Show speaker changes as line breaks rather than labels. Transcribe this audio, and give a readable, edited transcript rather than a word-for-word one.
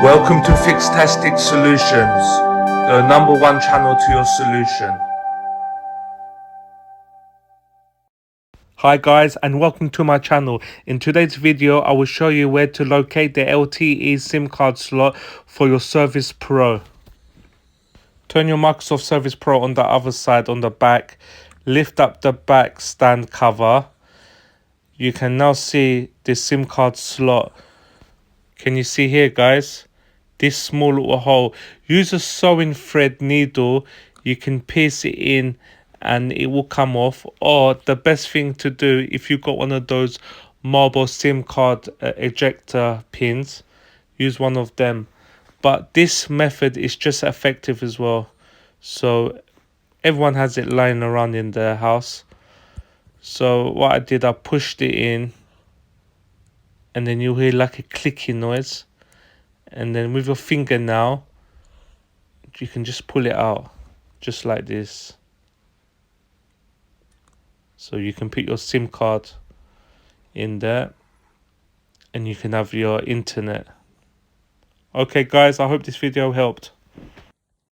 Welcome to FIXtastic Solutions, the #1 channel to your solution. Hi guys, and welcome to my channel. In today's video I will show you where to locate the LTE SIM card slot for your Service Pro. Turn your Microsoft Service Pro on the other side, on the back. Lift up the back stand cover. You can now see the SIM card slot. Can you see here, guys? This small little hole. Use a sewing thread needle. You can pierce it in and it will come off. Or the best thing to do, if you've got one of those mobile SIM card ejector pins, use one of them. But this method is just effective as well. So everyone has it lying around in their house. So what I did, I pushed it in, and then you'll hear like a clicking noise. And then with your finger now, you can just pull it out, just like this. So you can put your SIM card in there, and you can have your internet. Okay guys, I hope this video helped.